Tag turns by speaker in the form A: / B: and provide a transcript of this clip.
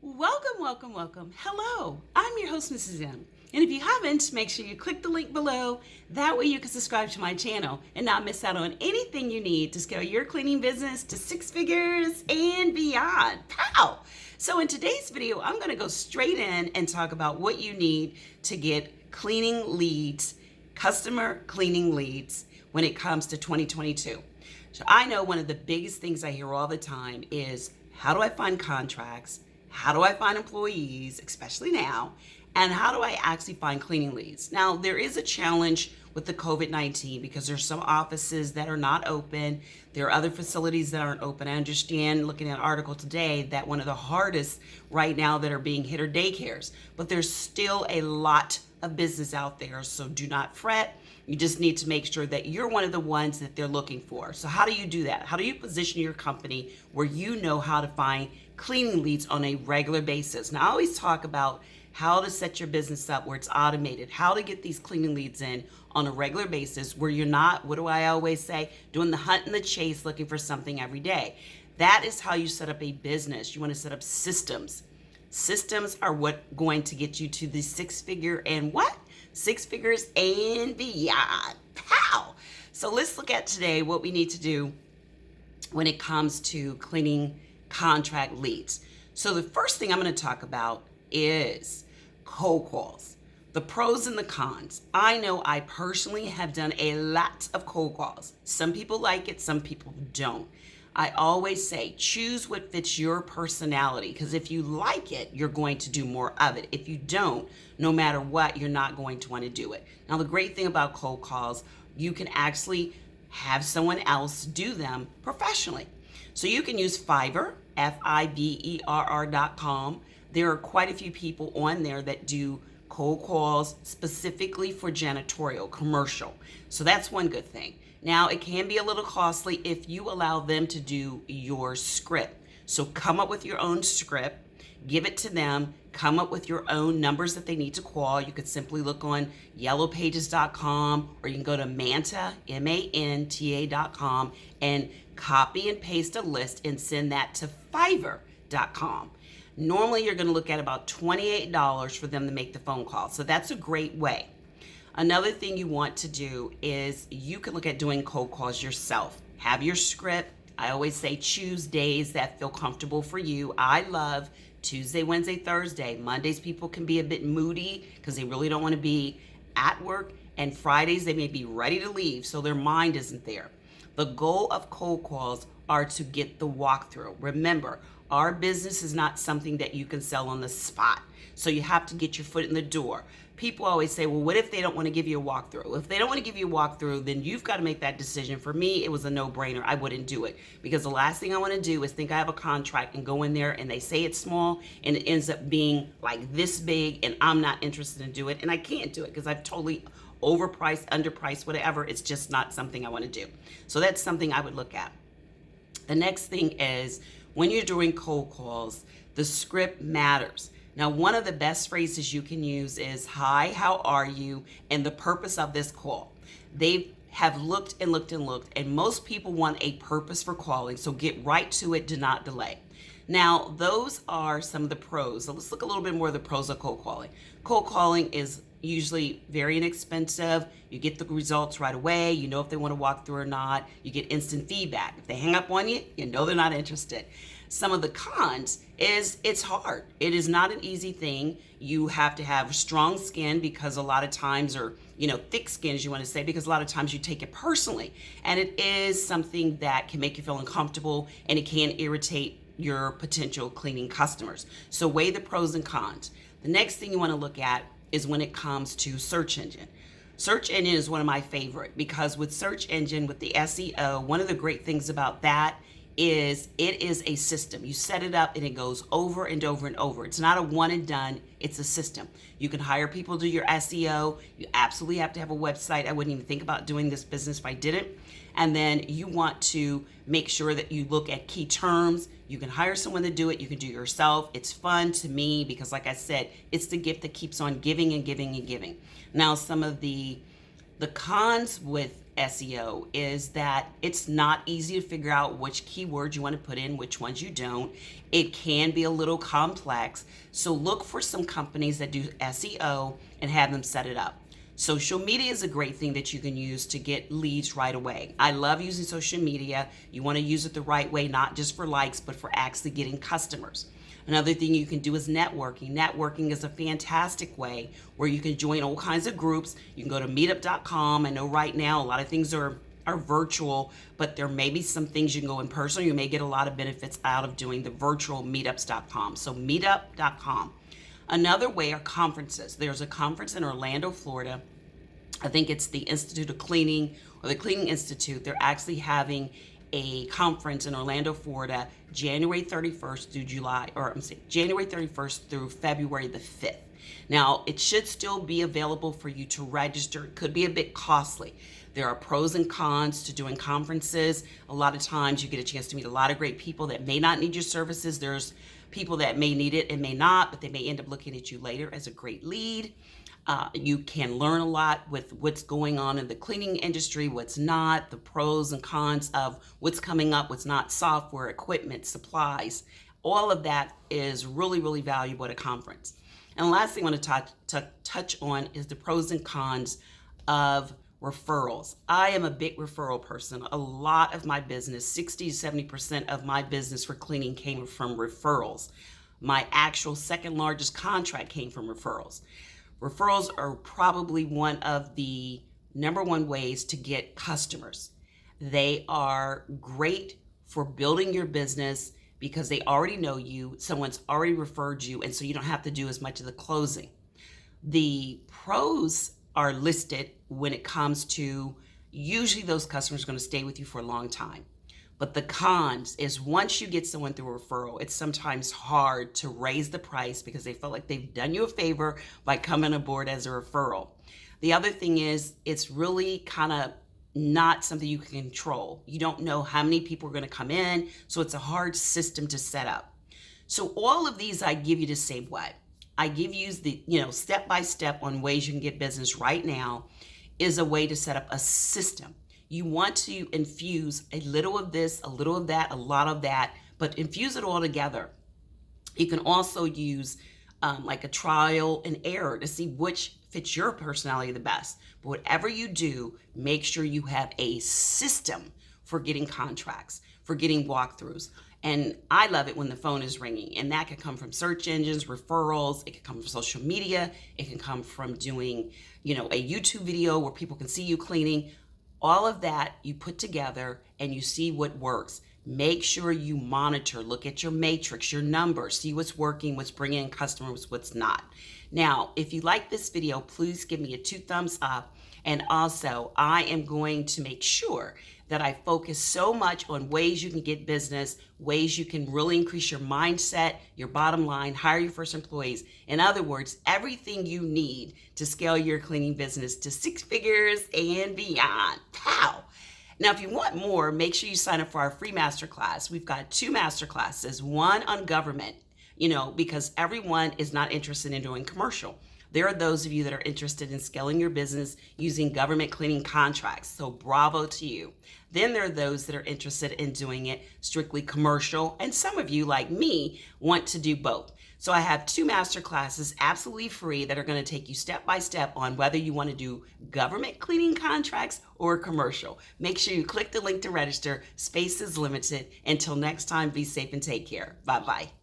A: Welcome, welcome, welcome. Hello, I'm your host, Mrs. M. And if you haven't, make sure you click the link below. That way you can subscribe to my channel and not miss out on anything you need to scale your cleaning business to six figures and beyond. Pow! So in today's video, I'm going to go straight in and talk about what you need to get cleaning leads, customer cleaning leads when it comes to 2022. So I know one of the biggest things I hear all the time is, how do I find contracts? How do I find employees, especially now? And how do I actually find cleaning leads? Now, there is a challenge with the COVID-19 because there's some offices that are not open. There are other facilities that aren't open. I understand, looking at an article today, that one of the hardest right now that are being hit are daycares. But there's still a lot of business out there, so do not fret. You just need to make sure that you're one of the ones that they're looking for. So how do you do that? How do you position your company where you know how to find cleaning leads on a regular basis? Now, I always talk about how to set your business up where it's automated, how to get these cleaning leads in on a regular basis where you're not, what do I always say, doing the hunt and the chase looking for something every day. That is how you set up a business. You want to set up systems. Systems are what going to get you to the six figures and beyond. Pow! So let's look at today what we need to do when it comes to cleaning contract leads. So the first thing I'm going to talk about is cold calls, the pros and the cons. I know I personally have done a lot of cold calls. Some people like it, some people don't. I always say choose what fits your personality, because if you like it, you're going to do more of it. If you don't, no matter what, you're not going to want to do it. Now, the great thing about cold calls, you can actually have someone else do them professionally. So you can use Fiverr, FIVERR.com. There are quite a few people on there that do cold calls specifically for janitorial, commercial. So that's one good thing. Now, it can be a little costly if you allow them to do your script. So come up with your own script, give it to them, come up with your own numbers that they need to call. You could simply look on yellowpages.com, or you can go to Manta, MANTA.com, and copy and paste a list and send that to Fiverr.com. Normally, you're going to look at about $28 for them to make the phone call. So that's a great way. Another thing you want to do is you can look at doing cold calls yourself. Have your script. I always say choose days that feel comfortable for you. I love Tuesday, Wednesday, Thursday. Mondays, people can be a bit moody because they really don't want to be at work. And Fridays, they may be ready to leave, so their mind isn't there. The goal of cold calls are to get the walkthrough. Remember, our business is not something that you can sell on the spot. So you have to get your foot in the door. People always say, well, what if they don't want to give you a walkthrough? If they don't want to give you a walkthrough, then you've got to make that decision. For me, it was a no-brainer. I wouldn't do it, because the last thing I want to do is think I have a contract and go in there and they say it's small and it ends up being like this big and I'm not interested in doing it, and I can't do it because I've totally overpriced, underpriced, whatever. It's just not something I want to do. So that's something I would look at. The next thing is, when you're doing cold calls, the script matters. Now, one of the best phrases you can use is, hi, how are you? And the purpose of this call. They have looked and looked and looked, and most people want a purpose for calling. So get right to it, do not delay. Now, those are some of the pros. So let's look a little bit more of the pros of cold calling. Cold calling is usually very inexpensive. You get the results right away. You know if they want to walk through or not. You get instant feedback. If they hang up on you, you know they're not interested. Some of the cons is it's hard. It is not an easy thing. You have to have strong skin, because a lot of times, or thick skin, as you want to say, because a lot of times you take it personally. And it is something that can make you feel uncomfortable, and it can irritate your potential cleaning customers. So weigh the pros and cons. The next thing you want to look at is when it comes to search engine. Search engine is one of my favorite, because with search engine, with the SEO, one of the great things about that is it is a system. You set it up and it goes over and over and over. It's not a one and done, it's a system. You can hire people to do your SEO. You absolutely have to have a website. I wouldn't even think about doing this business if I didn't. And then you want to make sure that you look at key terms. You can hire someone to do it. You can do it yourself. It's fun to me because, like I said, it's the gift that keeps on giving and giving and giving. Now, some of the cons with SEO is that it's not easy to figure out which keywords you want to put in, which ones you don't. It can be a little complex. So look for some companies that do SEO and have them set it up. Social media is a great thing that you can use to get leads right away. I love using social media. You want to use it the right way, not just for likes, but for actually getting customers. Another thing you can do is networking. Networking is a fantastic way where you can join all kinds of groups. You can go to meetup.com. I know right now a lot of things are virtual, but there may be some things you can go in person. You may get a lot of benefits out of doing the virtual meetups.com. So meetup.com. Another way are conferences. There's a conference in Orlando, Florida. I think it's the Institute of Cleaning or the Cleaning Institute. They're actually having a conference in Orlando, Florida, January 31st through January 31st through February the 5th. Now, it should still be available for you to register. It could be a bit costly. There are pros and cons to doing conferences. A lot of times you get a chance to meet a lot of great people that may not need your services. There's people that may need it and may not, but they may end up looking at you later as a great lead. You can learn a lot with what's going on in the cleaning industry, what's not, the pros and cons of what's coming up, what's not, software, equipment, supplies. All of that is really, really valuable at a conference. And the last thing I want to touch on is the pros and cons of referrals. I am a big referral person. A lot of my business, 60 to 70% of my business for cleaning came from referrals. My actual second largest contract came from referrals. Referrals are probably one of the number one ways to get customers. They are great for building your business because they already know you, someone's already referred you, and so you don't have to do as much of the closing. The pros are listed when it comes to usually those customers are going to stay with you for a long time. But the cons is once you get someone through a referral, it's sometimes hard to raise the price because they feel like they've done you a favor by coming aboard as a referral. The other thing is it's really kind of not something you can control. You don't know how many people are going to come in, so it's a hard system to set up. So all of these I give you to save what? I give you the, step-by-step on ways you can get business right now is a way to set up a system. You want to infuse a little of this, a little of that, a lot of that, but infuse it all together. You can also use like a trial and error to see which fits your personality the best. But whatever you do, make sure you have a system for getting contracts, for getting walkthroughs. And I love it when the phone is ringing, and that can come from search engines, referrals. It can come from social media. It can come from doing, a YouTube video where people can see you cleaning. All of that you put together and you see what works. Make sure you monitor, look at your matrix, your numbers, see what's working, what's bringing in customers, what's not. Now, if you like this video, please give me a 2 thumbs up. And also, I am going to make sure that I focus so much on ways you can get business, ways you can really increase your mindset, your bottom line, hire your first employees. In other words, everything you need to scale your cleaning business to 6 figures and beyond. Pow! Now, if you want more, make sure you sign up for our free masterclass. We've got 2 masterclasses, one on government, because everyone is not interested in doing commercial. There are those of you that are interested in scaling your business using government cleaning contracts. So bravo to you. Then there are those that are interested in doing it strictly commercial. And some of you, like me, want to do both. So I have 2 master classes absolutely free that are going to take you step by step on whether you want to do government cleaning contracts or commercial. Make sure you click the link to register. Space is limited. Until next time, be safe and take care. Bye-bye.